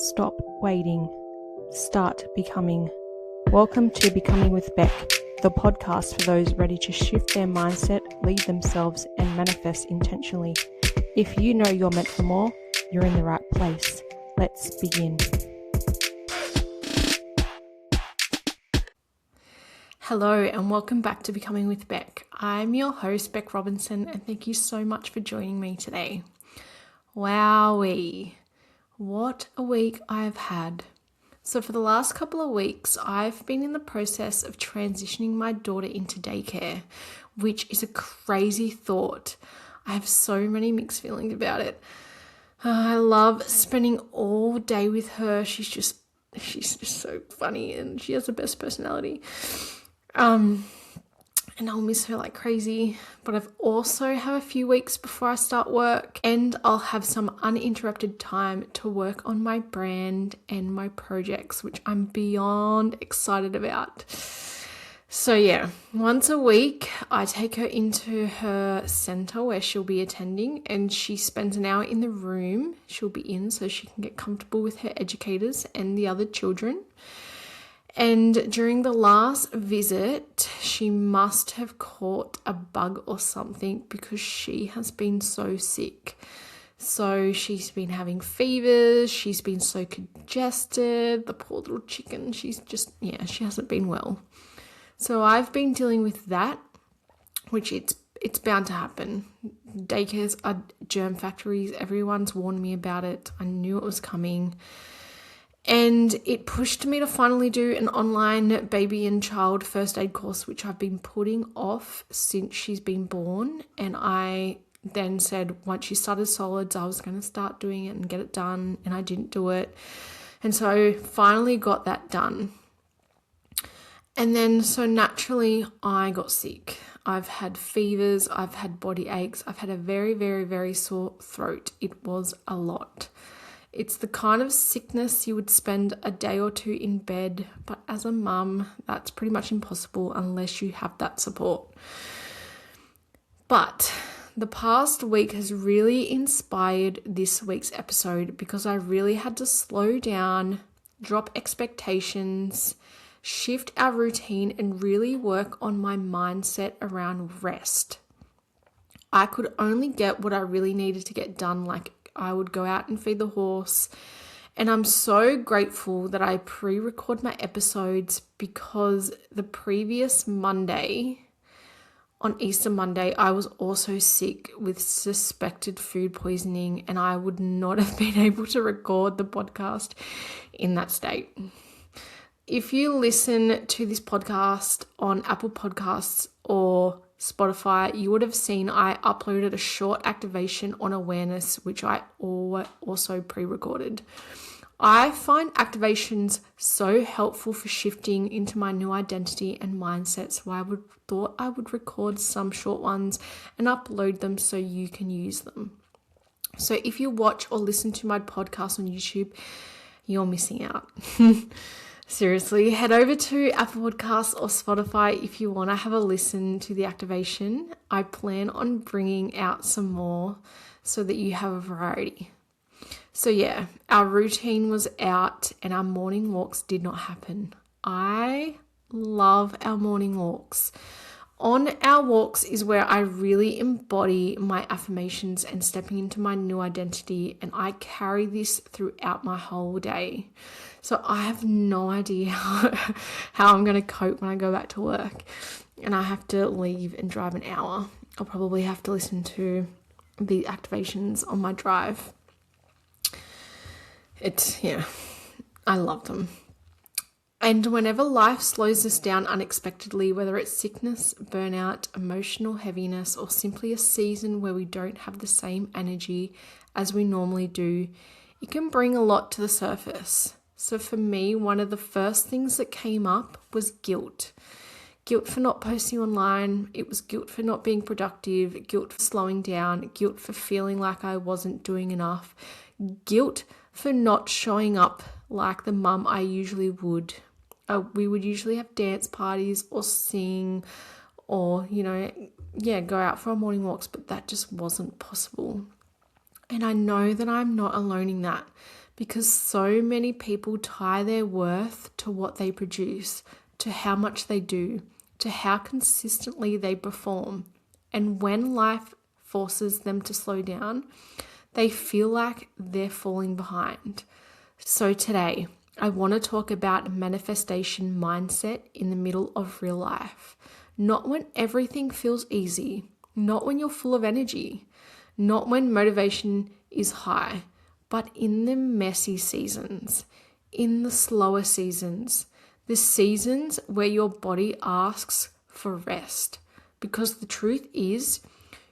Stop waiting. Start becoming. Welcome to Becoming with Beck, the podcast for those ready to shift their mindset, lead themselves, and manifest intentionally. If you know you're meant for more, you're in the right place. Let's begin. Hello and welcome back to Becoming with Beck. I'm your host, Beck Robinson, and thank you so much for joining me today. Wowee, what a week I've had. So for the last couple of weeks, I've been in the process of transitioning my daughter into daycare, which is a crazy thought. I have so many mixed feelings about it. I love spending all day with her. She's just so funny and she has the best personality. And I'll miss her like crazy, but I've also have a few weeks before I start work and I'll have some uninterrupted time to work on my brand and my projects, which I'm beyond excited about. So yeah, once a week, I take her into her center where she'll be attending and she spends an hour in the room she'll be in so she can get comfortable with her educators and the other children. And during the last visit, she must have caught a bug or something because she has been so sick. So she's been having fevers, she's been so congested, the poor little chicken, she hasn't been well. So I've been dealing with that, which it's bound to happen. Daycares are germ factories, everyone's warned me about it, I knew it was coming. And it pushed me to finally do an online baby and child first aid course, which I've been putting off since she's been born. And I then said once she started solids, I was going to start doing it and get it done. And I didn't do it. And so finally got that done. And then so naturally I got sick. I've had fevers, I've had body aches, I've had a very, very, very sore throat. It was a lot. It's the kind of sickness you would spend a day or two in bed, but as a mum, that's pretty much impossible unless you have that support. But the past week has really inspired this week's episode because I really had to slow down, drop expectations, shift our routine, and really work on my mindset around rest. I could only get what I really needed to get done, like I would go out and feed the horse. And I'm so grateful that I pre-record my episodes because the previous Monday, on Easter Monday, I was also sick with suspected food poisoning and I would not have been able to record the podcast in that state. If you listen to this podcast on Apple Podcasts or Spotify, you would have seen I uploaded a short activation on awareness, which I also pre-recorded. I find activations so helpful for shifting into my new identity and mindset, so I thought I would record some short ones and upload them so you can use them. So if you watch or listen to my podcast on YouTube, you're missing out. Seriously, head over to Apple Podcasts or Spotify if you want to have a listen to the activation. I plan on bringing out some more so that you have a variety. So yeah, our routine was out and our morning walks did not happen. I love our morning walks. On our walks is where I really embody my affirmations and stepping into my new identity, and I carry this throughout my whole day. So I have no idea how I'm going to cope when I go back to work and I have to leave and drive an hour. I'll probably have to listen to the activations on my drive. I love them. And whenever life slows us down unexpectedly, whether it's sickness, burnout, emotional heaviness, or simply a season where we don't have the same energy as we normally do, it can bring a lot to the surface. So for me, one of the first things that came up was guilt. Guilt for not posting online. It was guilt for not being productive, guilt for slowing down, guilt for feeling like I wasn't doing enough, guilt for not showing up like the mum I usually would. We would usually have dance parties or sing or, go out for our morning walks, but that just wasn't possible. And I know that I'm not alone in that because so many people tie their worth to what they produce, to how much they do, to how consistently they perform. And when life forces them to slow down, they feel like they're falling behind. So today, I want to talk about manifestation mindset in the middle of real life. Not when everything feels easy, not when you're full of energy, not when motivation is high, but in the messy seasons, in the slower seasons, the seasons where your body asks for rest. Because the truth is,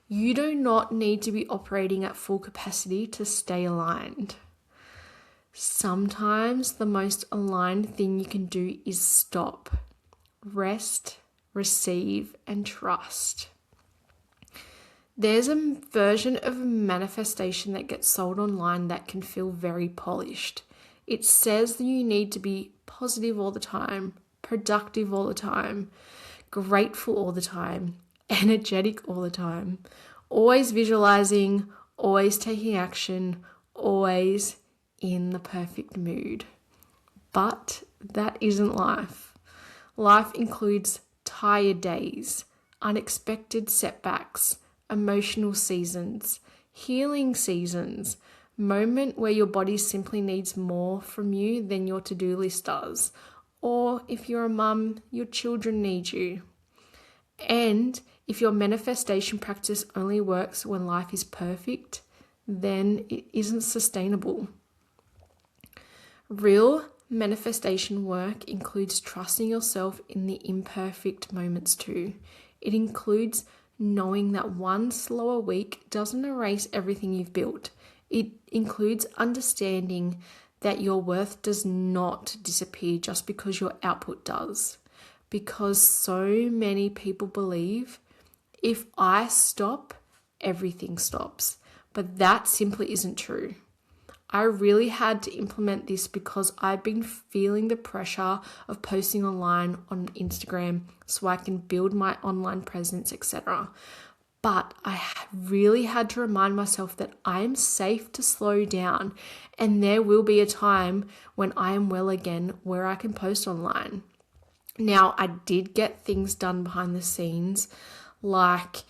you do not need to be operating at full capacity to stay aligned. Sometimes the most aligned thing you can do is stop, rest, receive, and trust. There's a version of manifestation that gets sold online that can feel very polished. It says that you need to be positive all the time, productive all the time, grateful all the time, energetic all the time, always visualizing, always taking action, always in the perfect mood. But that isn't life. Life includes tired days, unexpected setbacks, emotional seasons, healing seasons, moment where your body simply needs more from you than your to-do list does. Or if you're a mum, your children need you. And if your manifestation practice only works when life is perfect, then it isn't sustainable. Real manifestation work includes trusting yourself in the imperfect moments too. It includes knowing that one slower week doesn't erase everything you've built. It includes understanding that your worth does not disappear just because your output does. Because so many people believe if I stop, everything stops. But that simply isn't true. I really had to implement this because I've been feeling the pressure of posting online on Instagram so I can build my online presence, etc. But I really had to remind myself that I am safe to slow down, and there will be a time when I am well again where I can post online. Now, I did get things done behind the scenes, like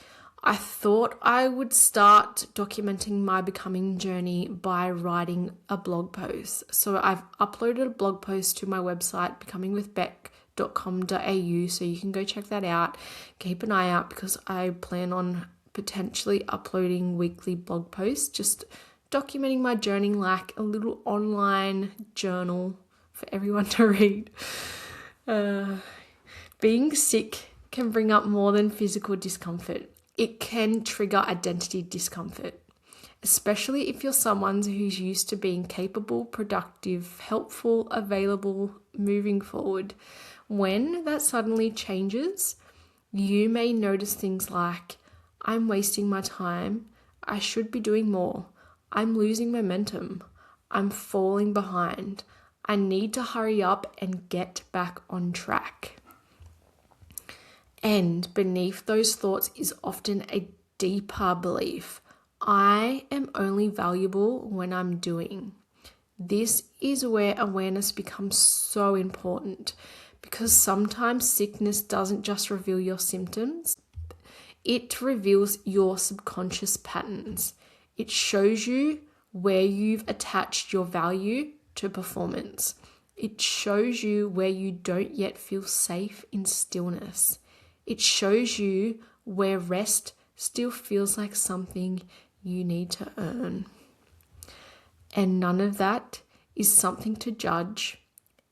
I thought I would start documenting my becoming journey by writing a blog post. So I've uploaded a blog post to my website, becomingwithbeck.com.au, so you can go check that out. Keep an eye out because I plan on potentially uploading weekly blog posts, just documenting my journey like a little online journal for everyone to read. Being sick can bring up more than physical discomfort. It can trigger identity discomfort, especially if you're someone who's used to being capable, productive, helpful, available, moving forward. When that suddenly changes, you may notice things like, I'm wasting my time, I should be doing more, I'm losing momentum, I'm falling behind, I need to hurry up and get back on track. And beneath those thoughts is often a deeper belief. I am only valuable when I'm doing. This is where awareness becomes so important because sometimes sickness doesn't just reveal your symptoms, it reveals your subconscious patterns. It shows you where you've attached your value to performance. It shows you where you don't yet feel safe in stillness. It shows you where rest still feels like something you need to earn. And none of that is something to judge.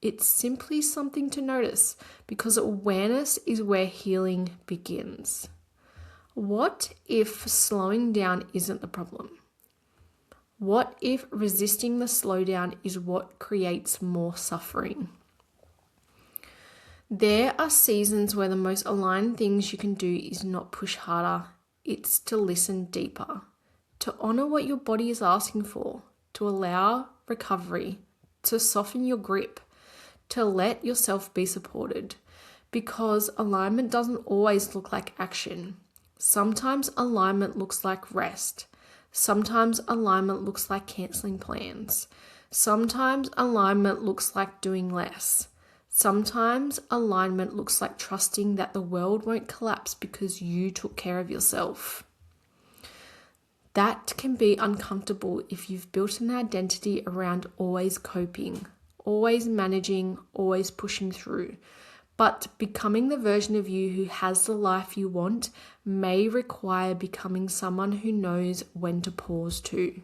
It's simply something to notice because awareness is where healing begins. What if slowing down isn't the problem? What if resisting the slowdown is what creates more suffering? There are seasons where the most aligned things you can do is not push harder, it's to listen deeper, to honor what your body is asking for, to allow recovery, to soften your grip, to let yourself be supported. Because alignment doesn't always look like action. Sometimes alignment looks like rest. Sometimes alignment looks like canceling plans. Sometimes alignment looks like doing less. Sometimes alignment looks like trusting that the world won't collapse because you took care of yourself. That can be uncomfortable if you've built an identity around always coping, always managing, always pushing through. But becoming the version of you who has the life you want may require becoming someone who knows when to pause too.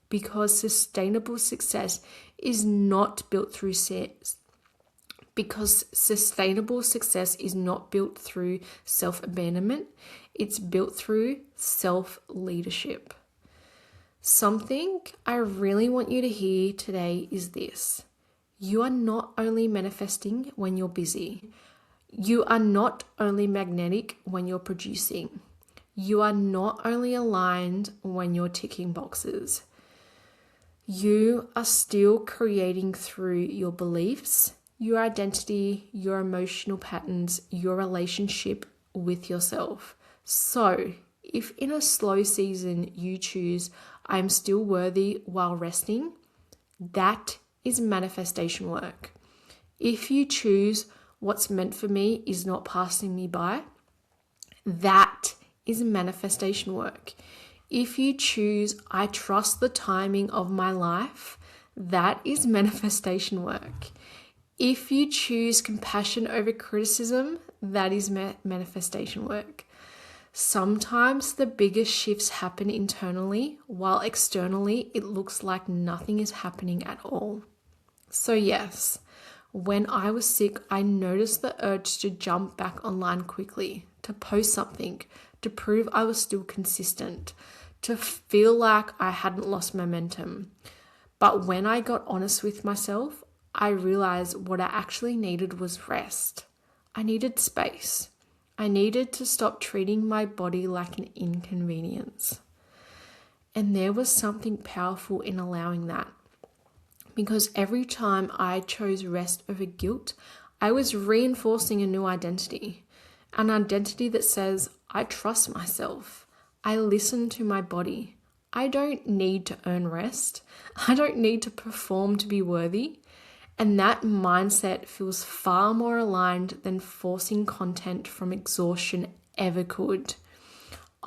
Because sustainable success is not built through self-abandonment, it's built through self-leadership. Something I really want you to hear today is this. You are not only manifesting when you're busy. You are not only magnetic when you're producing. You are not only aligned when you're ticking boxes. You are still creating through your beliefs, your identity, your emotional patterns, your relationship with yourself. So, if in a slow season you choose, I'm still worthy while resting, that is manifestation work. If you choose what's meant for me is not passing me by, that is manifestation work. If you choose, I trust the timing of my life, that is manifestation work. If you choose compassion over criticism, that is manifestation work. Sometimes the biggest shifts happen internally, while externally it looks like nothing is happening at all. So yes, when I was sick, I noticed the urge to jump back online quickly, to post something, to prove I was still consistent, to feel like I hadn't lost momentum. But when I got honest with myself, I realized what I actually needed was rest. I needed space. I needed to stop treating my body like an inconvenience. And there was something powerful in allowing that. Because every time I chose rest over guilt, I was reinforcing a new identity. An identity that says, I trust myself. I listen to my body. I don't need to earn rest. I don't need to perform to be worthy. And that mindset feels far more aligned than forcing content from exhaustion ever could.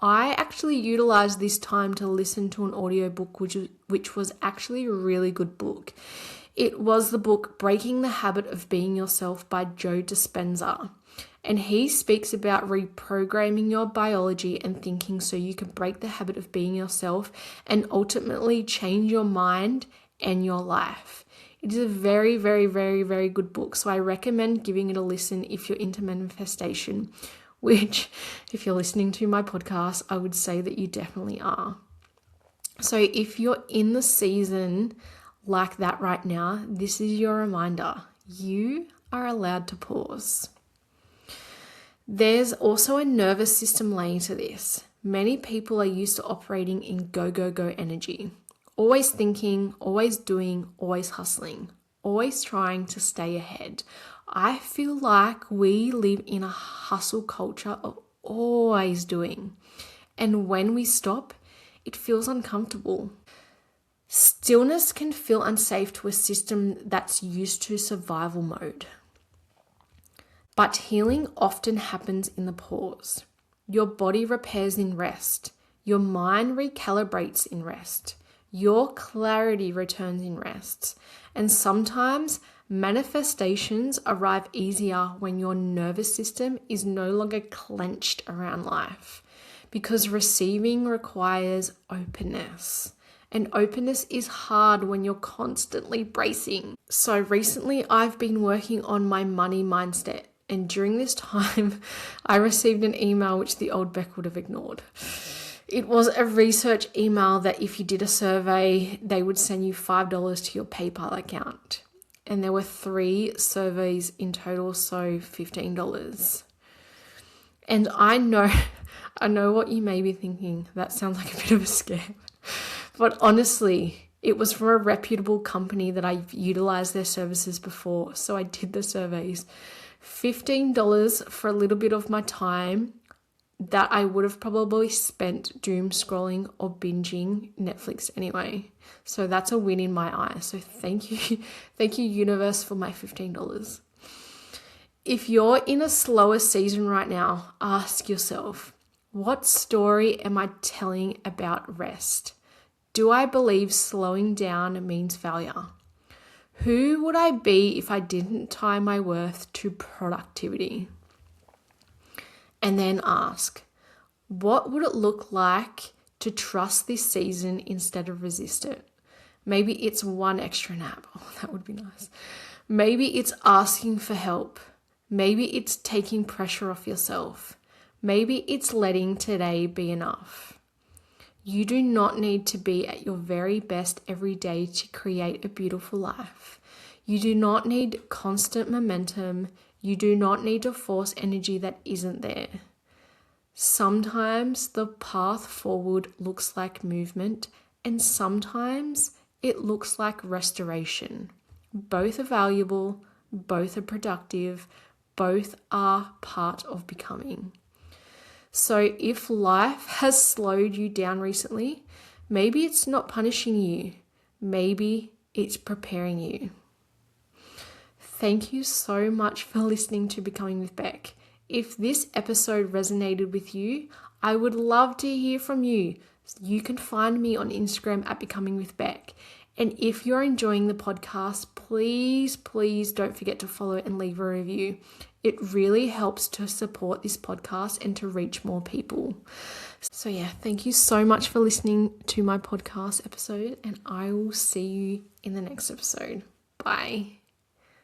I actually utilized this time to listen to an audiobook, which was actually a really good book. It was the book Breaking the Habit of Being Yourself by Joe Dispenza. And he speaks about reprogramming your biology and thinking so you can break the habit of being yourself and ultimately change your mind and your life. It is a very, very, very, very good book. So I recommend giving it a listen if you're into manifestation, which if you're listening to my podcast, I would say that you definitely are. So if you're in the season like that right now, this is your reminder. You are allowed to pause. There's also a nervous system laying to this. Many people are used to operating in go, go, go energy. Always thinking, always doing, always hustling, always trying to stay ahead. I feel like we live in a hustle culture of always doing. And when we stop, it feels uncomfortable. Stillness can feel unsafe to a system that's used to survival mode. But healing often happens in the pause. Your body repairs in rest. Your mind recalibrates in rest. Your clarity returns in rest. And sometimes manifestations arrive easier when your nervous system is no longer clenched around life, because receiving requires openness. And openness is hard when you're constantly bracing. So recently I've been working on my money mindset. And during this time, I received an email which the old Beck would have ignored. It was a research email that if you did a survey, they would send you $5 to your PayPal account. And there were 3 surveys in total, so $15. And I know what you may be thinking. That sounds like a bit of a scam. But honestly, it was from a reputable company that I've utilized their services before. So I did the surveys. $15 for a little bit of my time that I would have probably spent doom scrolling or binging Netflix anyway. So that's a win in my eyes. So thank you, thank you, universe, for my $15. If you're in a slower season right now, ask yourself, what story am I telling about rest? Do I believe slowing down means failure? Who would I be if I didn't tie my worth to productivity? And then ask, what would it look like to trust this season instead of resist it? Maybe it's one extra nap. Oh, that would be nice. Maybe it's asking for help. Maybe it's taking pressure off yourself. Maybe it's letting today be enough. You do not need to be at your very best every day to create a beautiful life. You do not need constant momentum. You do not need to force energy that isn't there. Sometimes the path forward looks like movement, and sometimes it looks like restoration. Both are valuable, both are productive, both are part of becoming. So if life has slowed you down recently, maybe it's not punishing you. Maybe it's preparing you. Thank you so much for listening to Becoming with Beck. If this episode resonated with you, I would love to hear from you. You can find me on Instagram at Becoming with Beck. And if you're enjoying the podcast, please don't forget to follow and leave a review. It really helps to support this podcast and to reach more people. So yeah, thank you so much for listening to my podcast episode, and I will see you in the next episode. Bye.